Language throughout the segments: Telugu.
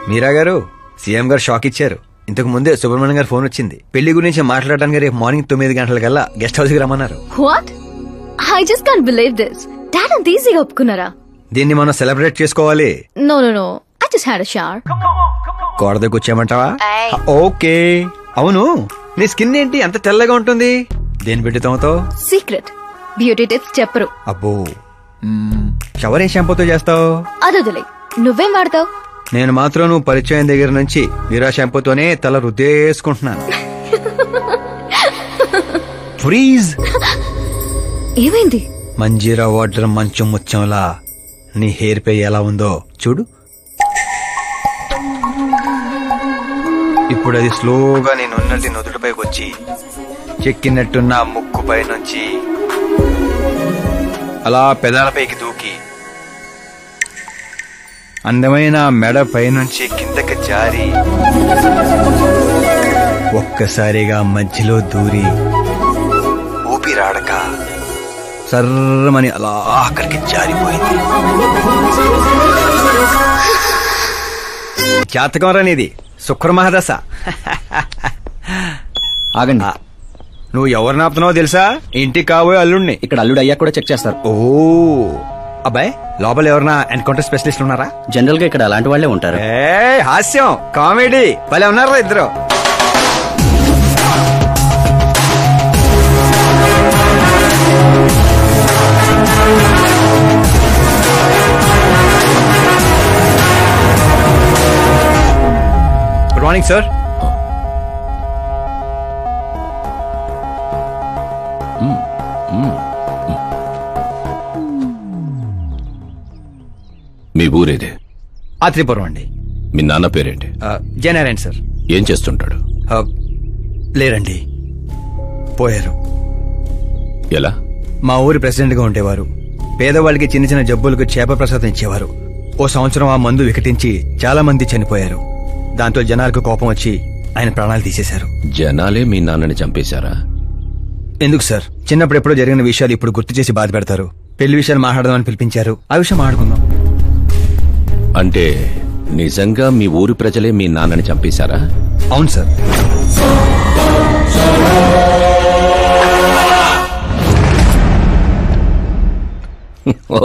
మీరా గారు, సీఎం గారు షాక్ ఇచ్చారు. ఇంతకు ముందే సుబ్రహ్మణ్యం గారు ఫోన్ వచ్చింది. పెళ్లి గురించి మాట్లాడడానికి రేపు మార్నింగ్ 9 గంటలకల్లా గెస్ట్ హౌస్ కి రమ్మన్నారు. What? I just can't believe this. Dad అంత ఈజీగా ఒప్పుకున్నారా? దీన్ని మనం సెలబ్రేట్ చేసుకోవాలి. No no no, I just had a shower. కోడదకు వచ్చామంటావా? ఓకే. అవును, నీ స్కిన్ ఏంటి అంత తెల్లగా ఉంటుంది? దేని పెట్టి తోమతో? సీక్రెట్ బ్యూటీ టిప్స్ చెప్పరు. అబ్బో, షవర్ ఏ షాంపూతో చేస్తావు? అదొదిలే, నువ్వేం వాడతావు? నేను మాత్రం నువ్వు పరిచయం దగ్గర నుంచి మీరా షాంపూతోనే తల రుద్దేసుకుంటున్నాను. ఫ్రీజ్. ఏమైంది? మంజీరా వాటర్ మంచు ముత్యంలా నీ హెయిర్ పై ఎలా ఉందో చూడు. ఇప్పుడు అది స్లోగా నేను ఉన్నట్టు నుదుటిపైకి వచ్చి చెక్కినట్టున్న ముక్కుపై నుంచి అలా పెదాలపైకి దూకి అందమైన మెడ పైనుంచి కిందకి జారి ఒక్కసారిగా మధ్యలో దూరి ఊపిరాడక సర్రమని అలా అక్కడికి జారిపోయింది. జాతకం రానిది, శుక్రమహాదశ. ఆగండి, నువ్వు ఎవరిని ఆపుతున్నావో తెలుసా? ఇంటికి కాబోయే అల్లుడిని. ఇక్కడ అల్లుడు అయ్యా కూడా చెక్ చేస్తారు. ఓ అబ్బాయి, లోపల ఎవరన్నా ఎన్కౌంటర్ స్పెషలిస్ట్ ఉన్నారా? జనరల్ గా ఇక్కడ అలాంటి వాళ్లే ఉంటారు. హాస్యం, కామెడీ భలే ఉన్నారా ఇద్దరు. Good morning sir. మీ ఊరేదే? ఆత్రిపురం అండి. మీ నాన్న పేరేంటి? జయనారాయణ సార్. ఏం చేస్తుంటాడు? లేరండి, పోయారు. ఎలా? మా ఊరి ప్రెసిడెంట్ గా ఉండేవారు. పేదవాళ్ళకి చిన్న చిన్న జబ్బులకు చేప ప్రసాదం ఇచ్చేవారు. ఓ సంవత్సరం ఆ మందు వికటించి చాలా మంది చనిపోయారు. దాంతో జనాలకు కోపం వచ్చి ఆయన ప్రాణాలు తీసేశారు. జనాలే మీ నాన్నని చంపేశారా? ఎందుకు సార్, చిన్నప్పుడు ఎప్పుడో జరిగిన విషయాలు ఇప్పుడు గుర్తు చేసి బాధ పెడతారు. పెళ్లి విషయాలు మాట్లాడదామని పిలిపించారు, ఆ విషయం మాట్లాడుకుందాం. అంటే నిజంగా మీ ఊరి ప్రజలే మీ నాన్నని చంపేశారా? అవును సార్.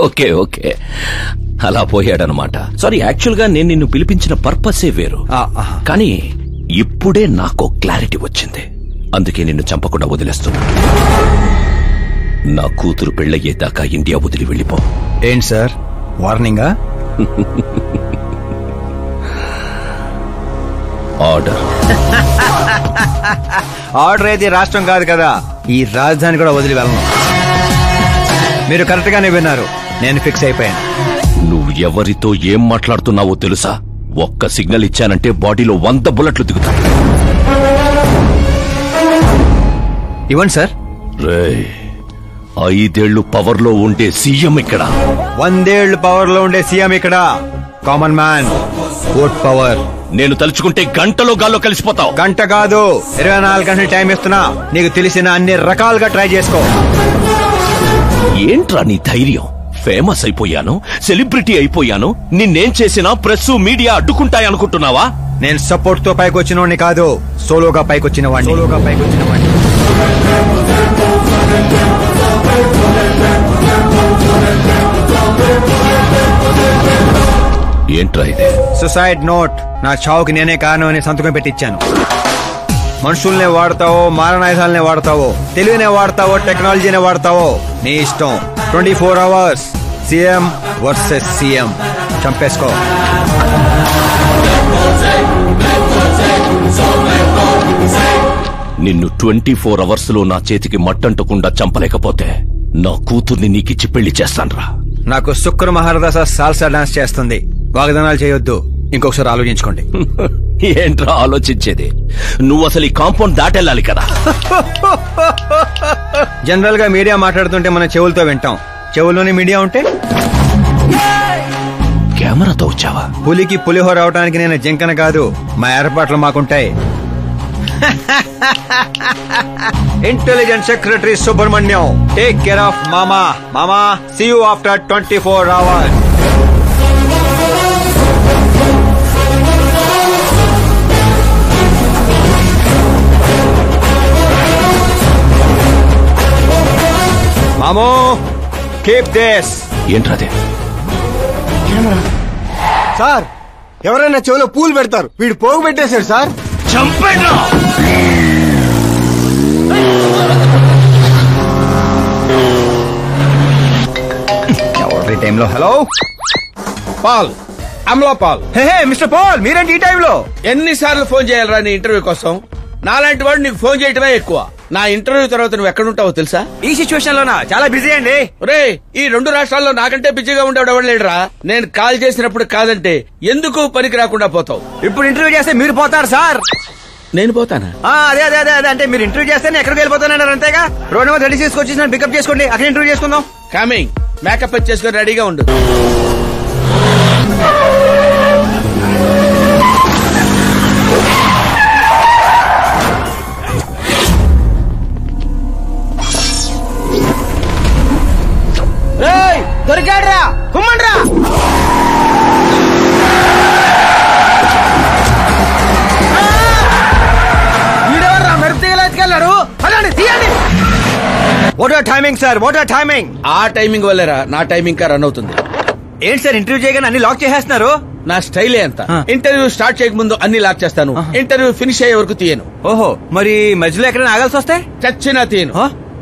ఓకే ఓకే, అలా పోయాడనమాట. సారీ, యాక్చువల్ గా నేను నిన్ను పిలిపించిన పర్పసే వేరు. కానీ ఇప్పుడే నాకు క్లారిటీ వచ్చింది. అందుకే నిన్ను చంపకుండా వదిలేస్తున్నా. నా కూతురు పెళ్ళయ్యేదాకా ఇండియా వదిలి వెళ్ళిపో. ఏంటి సార్, వార్నింగా? ఆర్డర్. ఆర్డర్ అయితే రాష్ట్రం కాదు కదా, ఈ రాజధాని కూడా వదిలి వెళ్ళను. మీరు కరెక్ట్ గానే విన్నారు, నేను ఫిక్స్ అయిపోయాను. నువ్వు ఎవరితో ఏం మాట్లాడుతున్నావో తెలుసా? ఒక్క సిగ్నల్ ఇచ్చానంటే బాడీలో 100 బుల్లెట్లు దిగుతాయి. ఇవ్వండి సార్. రేయ్, 5 ఏళ్లు పవర్ లో ఉండే సీఎం ఇక్కడ. 100 ఏళ్లు పవర్ లో ఉండే సీఎం ఇక్కడ. Common man, vote power. నేను తలుచుకుంటే గంటలో గాల్లో కలిసిపోతావు. గంట కాదు, 24 గంటలు టైం ఇస్తున్నా. నీకు తెలిసిన అన్ని రకాలుగా ట్రై చేసుకో. ఏంట్రా నీ ధైర్యం? ఫేమస్ అయిపోయాను, సెలబ్రిటీ అయిపోయాను, నిన్నేం చేసినా ప్రెస్ మీడియా అడ్డుకుంటాయనుకుంటున్నావా? నేను సపోర్ట్ తో పైకి వచ్చిన వాడిని కాదు, సోలోగా పైకొచ్చిన వాడిని. ఏంట్రా ఇదే? Suicide note. నా చావుకి నేనే కారణం అని సంతకం పెట్టించాను. మనుషుల్నే వాడతావో, మారణాయుధాలనే వాడతావో, తెలివినే వాడతావో, టెక్నాలజీనే వాడతావో, నీ ఇష్టం. 24 hours సీఎం వర్సెస్ సీఎం. చంపేసుకో. నిన్ను 24 hours లో నా చేతికి మట్టంటకుండా చంపలేకపోతే నా కూతుర్ని నీకిచ్చి పెళ్లి చేస్తాన్రా. నాకు శుక్ర మహారదశ సాల్సా డాన్స్ చేస్తుంది. వాగ్దానాలు చేయొద్దు, ఇంకొకసారి ఆలోచించుకోండి. ఏంట్రా ఆలోచించేది? నువ్వు అసలు ఈ కాంపౌండ్ దాటెళ్ళాలి కదా. జనరల్ గా మీడియా మాట్లాడుతుంటే మనం చెవులతో వింటాం. చెవుల్లోనే మీడియా ఉంటే కెమెరాతో వచ్చావా? పులికి పులిహోర అవడానికి నేను జింకన కాదు, మా ఏర్పాట్లు మాకుంటాయి. Intelligence secretary Subrahmanyam, take care of మామా. మామా, సీ యూ ఆఫ్టర్ 24 hours. మామో కీప్ దిస్. ఏంట్రాదే? సార్ ఎవరైనా చెవిలో పూలు పెడతారు, వీడు పోగు పెట్టేశాడు సార్. చంపేనా? ఎవరి టైంలో? Hello Paul, Amala Paul. Hey mister Paul, మీరేంటి ఈ టైంలో? ఎన్నిసార్లు ఫోన్ చేయాలరా నీ ఇంటర్వ్యూ కోసం? నాలాంటి వాడు నీకు ఫోన్ చేయటమే ఎక్కువ. నా ఇంటర్వ్యూ తర్వాత నువ్వు ఎక్కడుంటావో తెలుసా? ఈ సిచ్యువేషన్ లోనా? చాలా బిజీ అండి. రే, ఈ 2 రాష్ట్రాల్లో నాకంటే బిజీగా ఉండేవాడు ఎవడు లేడురా. నేను కాల్ చేసినప్పుడు కాదంటే ఎందుకు పనికి రాకుండా పోతావు? ఇప్పుడు ఇంటర్వ్యూ చేస్తే మీరు పోతారు సార్. నేను పోతానా? అదే అదే అదే అదే అంటే మీరు ఇంటర్వ్యూ చేస్తే నేను ఎక్కడికి వెళ్ళిపోతానన్నారు అంతేగా. రోడ్ నెంబర్ 36 వచ్చేసి నన్ను పికప్ చేసుకోండి, అక్కడ ఇంటర్వ్యూ చేసుకుందాం. కమింగ్. మేకప్ చేసుకుని రెడీగా ఉండు. దొరికాడ్రా, కుమ్మండ్రా. వీడెవర్రా మెరుపు తీగలేసుకెళ్ళాడు? అలాంటి తీయండి. What are timing sir, what are timing? ఆ టైమింగ్ వల్లేరా నా టైమింగ్ కా రన్ అవుతుంది. ఏంటి సార్ ఇంటర్వ్యూ చేయగానే అన్ని లాక్ చేసేస్తున్నారు? నా స్టైలే అంత. ఇంటర్వ్యూ స్టార్ట్ చేయక ముందు అన్ని లాక్ చేస్తాను, ఇంటర్వ్యూ ఫినిష్ అయ్యే వరకు తీయను. ఓహో, మరి మధ్యలో ఎక్కడైనా ఆగాల్సి వస్తే? చచ్చినా తీయను.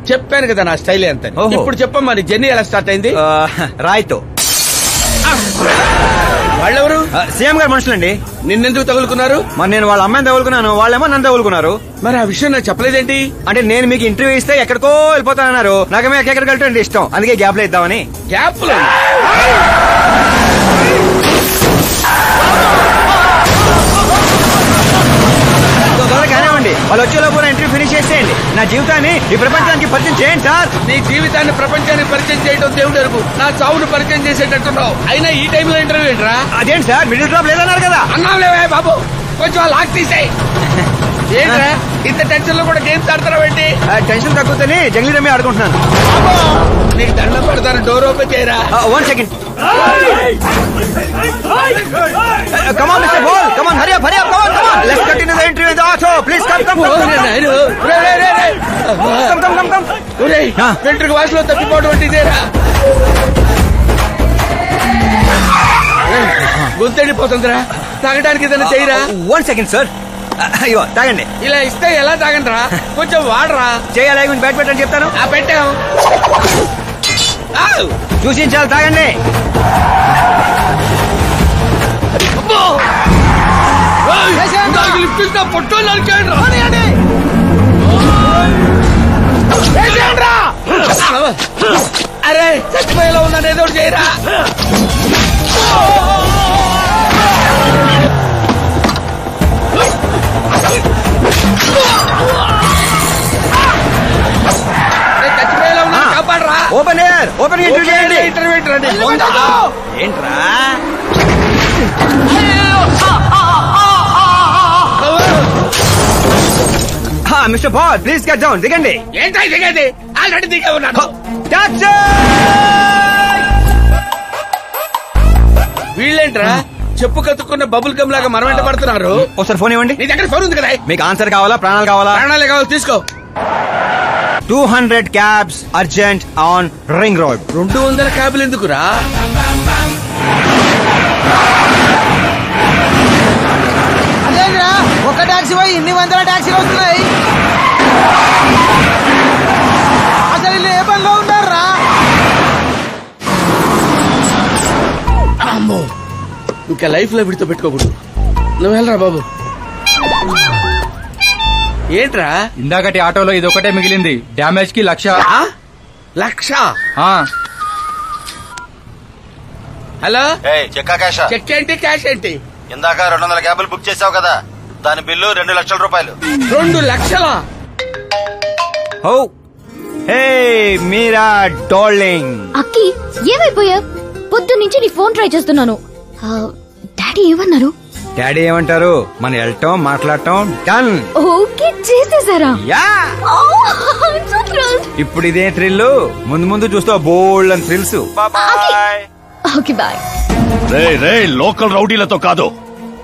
చెప్పాను కదా నా స్టైలే అంత. ఇప్పుడు చెప్పమ్మా, నీ జర్నీ ఎలా స్టార్ట్ అయింది? రాయ్తో. వాళ్ళెవరు? సీఎం గారు మనుషులండి. నిన్నెందుకు తగులుకున్నారు? మరి నేను వాళ్ళ అమ్మాయిని తగులుకున్నాను, వాళ్ళేమో నన్ను తగులుకున్నారు. మరి ఆ విషయం నాకు చెప్పలేదేంటి? అంటే నేను మీకు ఇంటర్వ్యూ ఇస్తే ఎక్కడికో వెళ్ళిపోతానన్నారు, నాకేమో ఎక్కడికి వెళ్ళటం ఇష్టం, అందుకే గ్యాప్ లో ఇద్దామని. గ్యాప్ లో కానివ్వండి, వాళ్ళు వచ్చేలోపు ఇంటర్వ్యూ ఫినిష్ చేసేయండి. నా జీవితాన్ని ఈ ప్రపంచానికి పరిచయం చేయండి సార్. నీ జీవితాన్ని ప్రపంచానికి పరిచయం చేయడం దేవుడు ఎరుగు. నా చావును పరిచయం చేసేటట్టున్నావు. అయినా ఈ టైంలో ఇంటర్వ్యూ ఏంట్రా? అదేంటి సార్, మిడిల్ డ్రాప్ లేదన్నారు కదా? అన్నావులేవే బాబు, కొంచెం లాక్ తీసేయి. ఏంట్రా ఇంత టెన్షన్ లో కూడా గేమ్స్ ఆడతారా? టెన్షన్ తగ్గుతుంది, జంగ్లీ రమ్మి ఆడుకుంటున్నాను. నీకు దండం పెడతాను, డోర్ ఓపెన్ చేయరా. 1 second. Come on, Mr. Ball. Come on, hurry up, hurry up. Come on, come on. Let's continue the interview in the auto. Please come, come, come. Come, come, come. వెంట్రుక వాసులో తప్పిపోవడం అంటే ఇదేరా? గొంతెండిపోతుందిరా, తాగడానికి ఏదైనా చేయరా? 1 second, sir. అయ్యో తాగండి. ఇలా ఇస్తే ఎలా తాగండిరా? కొంచెం వాడరా. చేయాలి, కొంచెం బ్యాట్ పెట్టని చెప్తాను. పెట్టాం. చూసించాలి, తాగండి. పొట్టు అరే చచ్చిపోయేలా ఉన్నాను, ఏదో చేయరా. చచ్చిపోయేలా ఉన్నా, కాపాడరా. ఓపెన్ ఎయిర్, ఓపెన్ ఇంటర్వ్యూ చేయండి. ఇంటర్వ్యూ ఏంట్రా? Mister ball, please get down. దిగండి. ఏంటో దిగేది? ఆల్రెడీ దిగే ఉన్నాను. వీళ్ళేంట్రా చెప్పు కత్తుకున్న బబుల్ గమ్ లాగా మనం వెంట పడుతున్నారు? ఒకసారి ఫోన్ ఇవ్వండి. నీ దగ్గర ఫోన్ ఉంది కదా? మీకు ఆన్సర్ కావాలా, ప్రాణాలు కావాలా? ప్రాణాలే కావాలి, తీసుకో. 200 cabs urgent on ring road. 200 క్యాబ్లు ఎందుకురా? అదేంద్రా, ఒక టాక్సీ పోయి ఇన్ని 100 టాక్సీలు వస్తున్నాయి. అసలు ఇల్లు ఏ పనిలో ఉన్నారా? అమ్మో, ఇంకా లైఫ్ లో విడితో పెట్టుకోకూడదు. నువ్వు వెళ్ళరా బాబు. ఏంట్రా? ఇందాకటి ఆటోలో ఇది ఒకటే మిగిలింది. డ్యామేజ్ కి 1,00,000. 1,00,000? హలో, చెక్ ఏంటి, క్యాష్ ఏంటి? ఇందాక 200 క్యాబులు బుక్ చేసావు కదా, దాని బిల్లు 2 లక్షల రూపాయలు. 2 లక్షలా? ఓ హే మీరా డార్లింగ్. అక్కి ఏమైపోయా? పొద్దు నుంచి నీ ఫోన్ ట్రై చేస్తున్నాను. డాడీ ఏమన్నారు? డాడీ ఏమంటారు? మనం వెళ్ళటం, మాట్లాడటం డన్. ఓకే చేసేసారా? యా. ఇప్పుడు ఇదే థ్రిల్, ముందు ముందు చూస్తావు బోల్డ్ అని థ్రిల్స్. Okay boy. రే లోకల్ రౌడీలతో కాదు,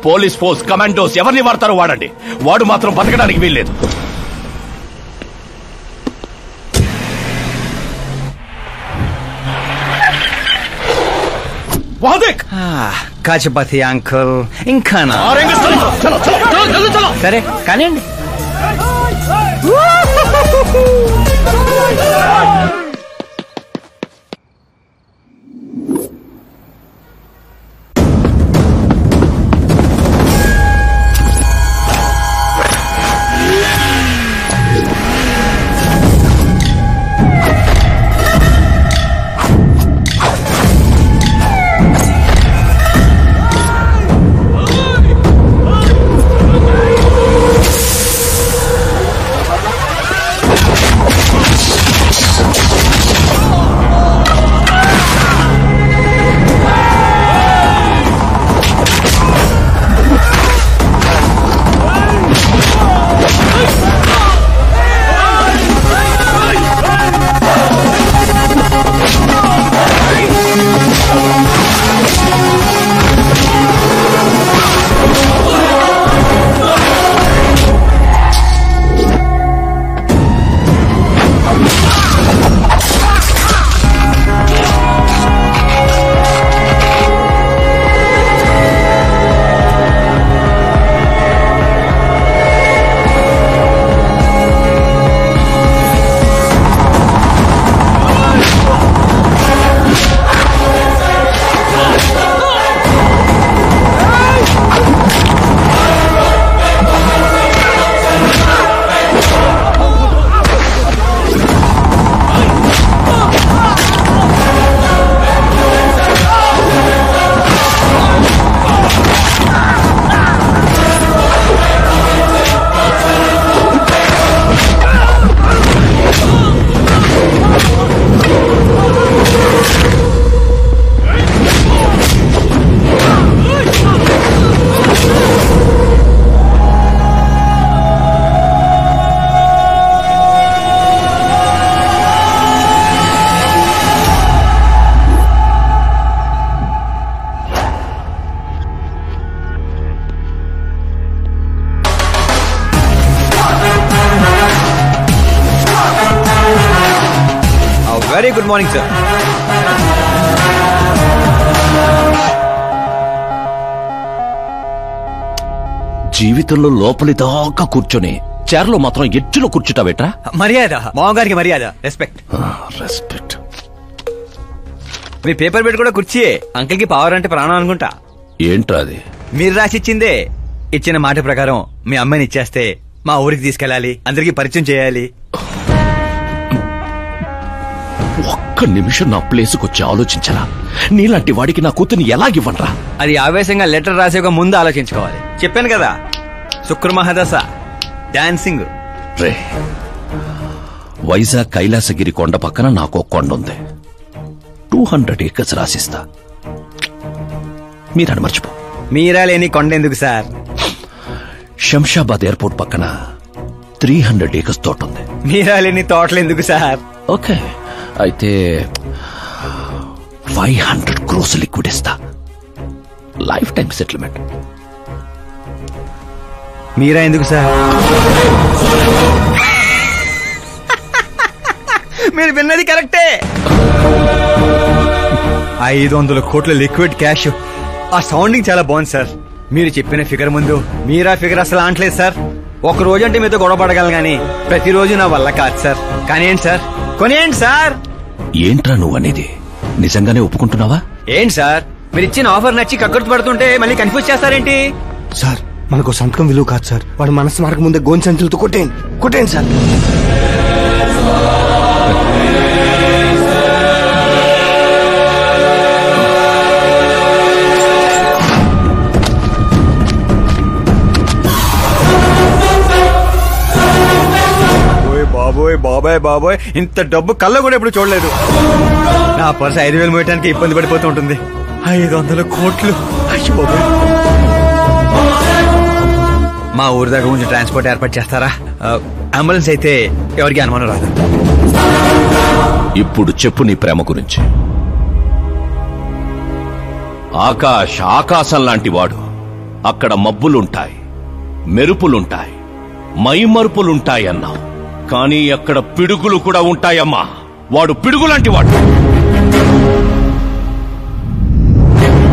పోలీస్ ఫోర్స్, కమాండోస్ ఎవరిని వాడతారో వాడండి. వాడు మాత్రం బతకడానికి వీల్లేదు. కాచపతి అంకుల్ ఇంకా సరే కానివ్వండి. Very good morning sir. జీవితంలో లోపలి దాకా కూర్చొని చైర్లో మాత్రం ఎడ్జ్లో కూర్చుంటావేట్రా? మర్యాద మామగారికి మర్యాద, రెస్పెక్ట్. రెస్పెక్ట్. మీ పేపర్ పెట్టి కూడా కుర్చీయే. అంకిల్ కి పవర్ అంటే ప్రాణం అనుకుంటా. ఏంట్రా అది? మీరు రాసిచ్చిందే. ఇచ్చిన మాట ప్రకారం మీ అమ్మాయిని ఇచ్చేస్తే మా ఊరికి తీసుకెళ్ళాలి, అందరికి పరిచయం చేయాలి. ఒక్క నిమిషం నా ప్లేసుకు వచ్చి ఆలోచించరా? నీలాంటి వాడికి నా కూతుర్ని ఎలాగివ్వనరా? అది ఆవేశంగా లెటర్ రాసే ముందు ఆలోచించుకోవాలి. చెప్పాను కదా, శుక్రమహాదశ, డాన్సింగ్. రే, వైజాగ్ కైలాసగిరి కొండ పక్కన నాకు కొండ ఉంది. 200 acres రాసిస్తా. మీరని మర్చిపో. మీరా లేని కొండ ఎందుకు సార్? శంషాబాద్ ఎయిర్పోర్ట్ పక్కన 300 acres తోట ఉంది. మీరా లేని తోటలు ఎందుకు సార్? ఓకే, అయితే 500 crores లిక్విడ్ ఇస్తా. Lifetime settlement. మీరా ఎందుకు సార్? మీరు విన్నది కరెక్టే. 500 కోట్ల లిక్విడ్ క్యాష్. ఆ సౌండింగ్ చాలా బాగుంది సార్. మీరు చెప్పిన ఫిగర్ ముందు మీరా ఫిగర్ అసలు అంటలేదు సార్. ఒక రోజు అంటే మీతో గొడవ పడగలను గానీ ప్రతిరోజు నా వల్ల కాదు సార్. కానివ్వండి సార్, కొనేయండి సార్. ఏంట్రా నువ్వు అనేది? నిజంగానే ఒప్పుకుంటున్నావా? ఏంటి సార్, మీరు ఇచ్చిన ఆఫర్ నచ్చి కక్కుర్తి పడుతుంటే మళ్ళీ కన్ఫ్యూజ్ చేస్తారేంటి? సార్ మనకు సంతకం విలువ కాదు సార్. వాడు మనసు మార్గం ముందే గోన్ సంచులతో కొట్టేయండి సార్. బాబోయ్ బాబాయ్ బాబోయ్, ఇంత డబ్బు కళ్ళ కూడా ఎప్పుడు చూడలేదు. నా పర్సు 5,000 మోయటానికి ఇబ్బంది పడిపోతూ ఉంటుంది. 500 కోట్లు. అయ్యో బాబోయ్. మా ఊరి దగ్గర కొంచెం ట్రాన్స్పోర్ట్ ఏర్పాటు చేస్తారా? అంబులెన్స్ అయితే ఎవరికి అనుమానం రాదు. ఇప్పుడు చెప్పు నీ ప్రేమ గురించి. ఆకాశం లాంటి వాడు. అక్కడ మబ్బులుంటాయి, మెరుపులుంటాయి, మైమరుపులుంటాయి అన్నావు. కానీ అక్కడ పిడుగులు కూడా ఉంటాయమ్మా. వాడు పిడుగులాంటి వాడు.